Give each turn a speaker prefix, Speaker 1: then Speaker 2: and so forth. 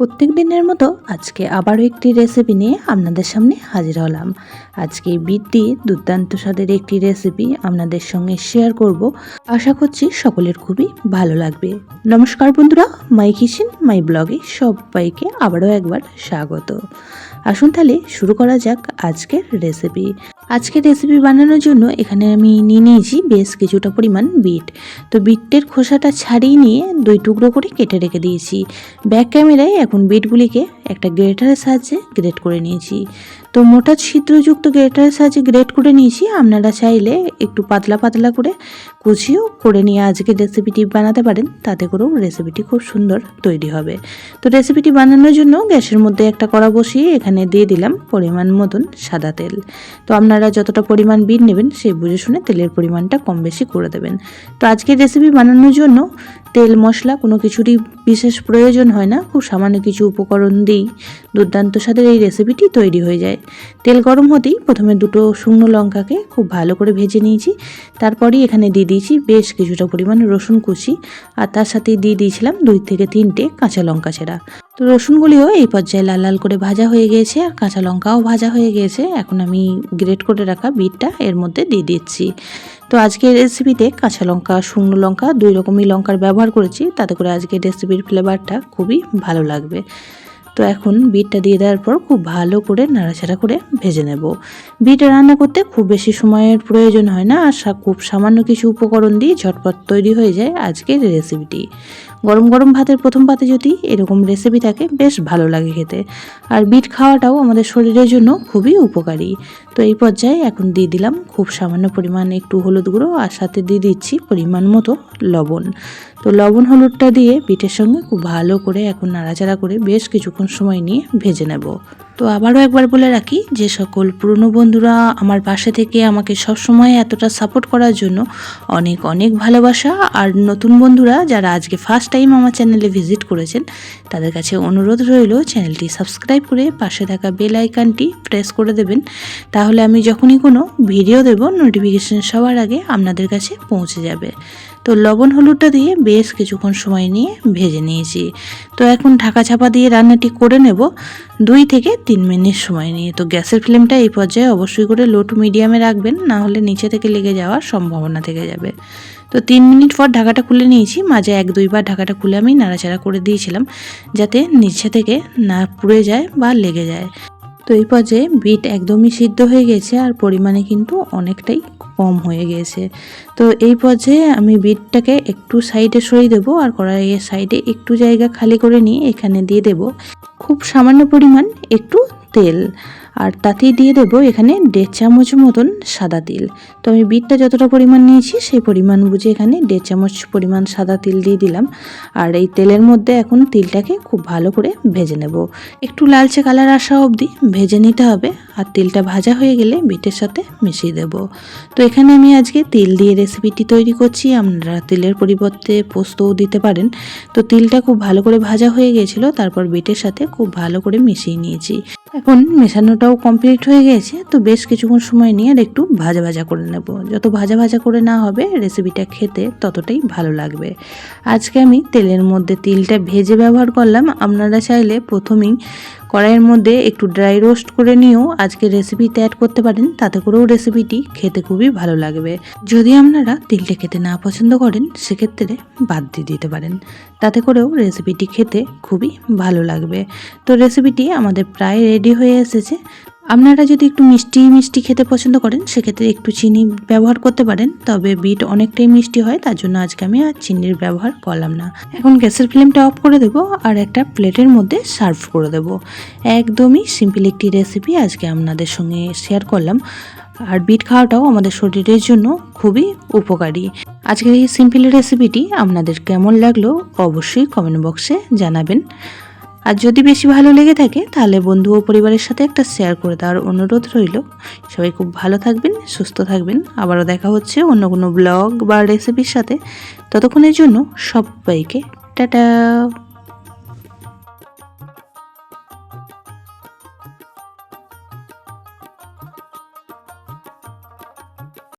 Speaker 1: প্রত্যেক দিনের মতো আজকে আবারও একটি রেসিপি নিয়ে আপনাদের সামনে হাজির হলাম। আজকে বিট দিয়ে দুর্দান্ত স্বাদের একটি রেসিপি আপনাদের সঙ্গে শেয়ার করব। আশা করছি সকলের খুবই ভালো লাগবে। নমস্কার বন্ধুরা, মাই কিচেন মাই ব্লগে সবাইকে আবারও একবার স্বাগত। আসুন তাহলে শুরু করা যাক আজকের রেসিপি। আজকের রেসিপি বানানোর জন্য এখানে আমি নিয়ে নিয়েছি বেশ কিছুটা পরিমাণ বিট। তো বিটের খোসাটা ছাড়িয়ে নিয়ে দুই টুকরো করে কেটে রেখে দিয়েছি। ব্যাক ক্যামেরায় এখন বিটগুলিকে একটা গ্রেটারের সাহায্যে গ্রেট করে নিয়েছি। তো মোটা ছিদ্রযুক্ত গ্রেটারের সাহায্যে গ্রেট করে নিয়েছি। আপনারা চাইলে একটু পাতলা পাতলা করে কুচিও করে নিয়ে আজকে রেসিপিটি বানাতে পারেন, তাতে করেও রেসিপিটি খুব সুন্দর তৈরি হবে। তো রেসিপিটি বানানোর জন্য গ্যাসের মধ্যে একটা কড়া বসিয়ে এখানে দিয়ে দিলাম পরিমাণ মতন সাদা তেল। তো আপনারা যতটা পরিমাণ বিট নেবেন সেই বুঝে শুনে তেলের পরিমাণটা কম বেশি করে দেবেন। তো আজকের রেসিপি বানানোর জন্য তেল মশলা কোনো কিছুরই বিশেষ প্রয়োজন হয় না, খুব সামান্য কিছু উপকরণ দিয়েই দুর্দান্ত স্বাদের এই রেসিপিটি তৈরি হয়ে যায়। তেল গরম হতেই প্রথমে দুটো শুকনো লঙ্কাকে খুব ভালো করে ভেজে নিয়েছি। তারপরেই এখানে দিয়ে দিয়েছি বেশ কিছুটা পরিমাণ রসুন কুচি, আর তার সাথেই দিয়ে দিয়েছিলাম 2 থেকে 3টে কাঁচা লঙ্কা ছেঁড়া। তো রসুনগুলিও এই পর্যায়ে লাল লাল করে ভাজা হয়ে গিয়েছে, আর কাঁচা লঙ্কাও ভাজা হয়ে গিয়েছে। এখন আমি গ্রেট করে রাখা বিটটা এর মধ্যে দিয়ে দিচ্ছি। তো আজকের রেসিপিতে কাঁচা লঙ্কা শুকনো লঙ্কা 2 রকমই লঙ্কার ব্যবহার করেছি, তাতে করে আজকের রেসিপির ফ্লেভারটা খুবই ভালো লাগবে। তো এখন বিটটা দিয়ে দেওয়ার পর খুব ভালো করে নাড়াচাড়া করে ভেজে নেব। বিট রান্না করতে খুব বেশি সময়ের প্রয়োজন হয় না, আর খুব সামান্য কিছু উপকরণ দিয়ে ঝটপট তৈরি হয়ে যায় আজকের রেসিপিটি। গরম গরম ভাতের প্রথম পাতে যদি এরকম রেসিপি থাকে বেশ ভালো লাগে খেতে। আর বিট খাওয়াটাও আমাদের শরীরের জন্য খুবই উপকারী। তো এই পর্যায়ে এখন দিয়ে দিলাম খুব সামান্য পরিমাণ একটু হলুদ গুঁড়ো, আর সাথে দিয়ে দিচ্ছি পরিমাণ মতো লবণ। তো লবণ হলুদটা দিয়ে বিটের সঙ্গে খুব ভালো করে এখন নাড়াচাড়া করে বেশ কিছুক্ষণ সময় নিয়ে ভেজে নেব। তো আবারও একবার বলে রাখি, যে সকল পুরনো বন্ধুরা আমার পাশে থেকে আমাকে সবসময় এতটা সাপোর্ট করার জন্য অনেক অনেক ভালোবাসা। আর নতুন বন্ধুরা যারা আজকে ফার্স্ট টাইম আমার চ্যানেলে ভিজিট করেছেন, তাদের কাছে অনুরোধ রইল চ্যানেলটি সাবস্ক্রাইব করে পাশে থাকা বেল আইকনটি প্রেস করে দেবেন। তাহলে আমি যখনই কোনো ভিডিও দেব নোটিফিকেশন সবার আগে আপনাদের কাছে পৌঁছে যাবে। তো লবণ হলুদটা দিয়ে বেশ কিছুক্ষণ সময় নিয়ে ভেজে নিয়েছি। তো এখন ঢাকা চাপা দিয়ে রান্নাটি করে নেব 2 থেকে 3 মিনিট সময় নিয়ে। তো গ্যাসের ফ্লেমটা এই পর্যায়ে অবশ্যই করে লো টু মিডিয়ামে রাখবেন, না হলে নিচে থেকে লেগে যাওয়ার সম্ভাবনা থেকে যাবে। তো 3 মিনিট পর ঢাকাটা খুলে নিয়েছি। মাঝে 1-2 বার ঢাকাটা খুলে আমি নাড়াচাড়া করে দিয়েছিলাম, যাতে নিচে থেকে না পুড়ে যায় বা লেগে যায়। তো এই পর্যায়ে বিট একদমই সিদ্ধ হয়ে গেছে, আর পরিমাণে কিন্তু অনেকটাই কম হয়ে গেছে। তো এই পর্যায়ে আমি বিটটাকে একটু সাইডে সরিয়ে দেবো, আর কড়াইয়ের সাইডে একটু জায়গা খালি করে নিয়ে এখানে দিয়ে দেব খুব সামান্য পরিমাণ একটু তেল, আর তাতেই দিয়ে দেবো এখানে 1.5 চামচ মতন সাদা তিল। তো আমি বিটটা যতটা পরিমাণ নিয়েছি সেই পরিমাণ বুঝে এখানে 1.5 চামচ পরিমাণ সাদা তিল দিয়ে দিলাম। আর এই তেলের মধ্যে এখন তিলটাকে খুব ভালো করে ভেজে নেব। একটু লালচে কালার আসা অবধি ভেজে নিতে হবে, আর তিলটা ভাজা হয়ে গেলে বিটের সাথে মিশিয়ে দেব। তো এখানে আমি আজকে তিল দিয়ে রেসিপিটি তৈরি করছি, আপনারা তিলের পরিবর্তে পোস্তও দিতে পারেন। তো তিলটা খুব ভালো করে ভাজা হয়ে গেছিলো, তারপর বিটের সাথে খুব ভালো করে মিশিয়ে নিয়েছি। এখন মেশানোটাও কমপ্লিট হয়ে গেছে। তো বেশ কিছুক্ষণ সময় নিয়ে আর একটু ভাজা ভাজা করে নেব। যত ভাজা ভাজা করে না হবে রেসিপিটা খেতে ততটাই ভালো লাগবে। আজকে আমি তেলের মধ্যে তিলটা ভেজে ব্যবহার করলাম। আপনারা চাইলে প্রথমেই কড়াইয়ের মধ্যে একটু ড্রাই রোস্ট করে নিয়েও আজকে রেসিপিতে অ্যাড করতে পারেন, তাতে করেও রেসিপিটি খেতে খুবই ভালো লাগবে। যদি আপনারা তিলটা খেতে না পছন্দ করেন সেক্ষেত্রে বাদ দিয়ে দিতে পারেন, তাতে করেও রেসিপিটি খেতে খুবই ভালো লাগবে। তো রেসিপিটি আমাদের প্রায় রেডি হয়ে এসেছে। আপনারা যদি একটু মিষ্টি মিষ্টি খেতে পছন্দ করেন সেক্ষেত্রে একটু চিনি ব্যবহার করতে পারেন, তবে বিট অনেকটাই মিষ্টি হয়, তার জন্য আজকে আমি আর চিনির ব্যবহার করলাম না। এখন গ্যাসের ফ্লেমটা অফ করে দেব, আর একটা প্লেটের মধ্যে সার্ভ করে দেব। একদমই সিম্পল একটি রেসিপি আজকে আপনাদের সঙ্গে শেয়ার করলাম। আর বিট খাওয়াটাও আমাদের শরীরের জন্য খুবই উপকারী। আজকের এই সিম্পল রেসিপিটি আপনাদের কেমন লাগলো অবশ্যই কমেন্ট বক্সে জানাবেন। আর যদি বেশি ভালো লেগে থাকে তাহলে বন্ধু ও পরিবারের সাথে একটা শেয়ার করে দেওয়ার অনুরোধ রইল। সবাই খুব ভালো থাকবেন, সুস্থ থাকবেন। আবারও দেখা হচ্ছে অন্য কোনো ব্লগ বা রেসিপির সাথে। ততক্ষণের জন্য সবাইকে টাটা।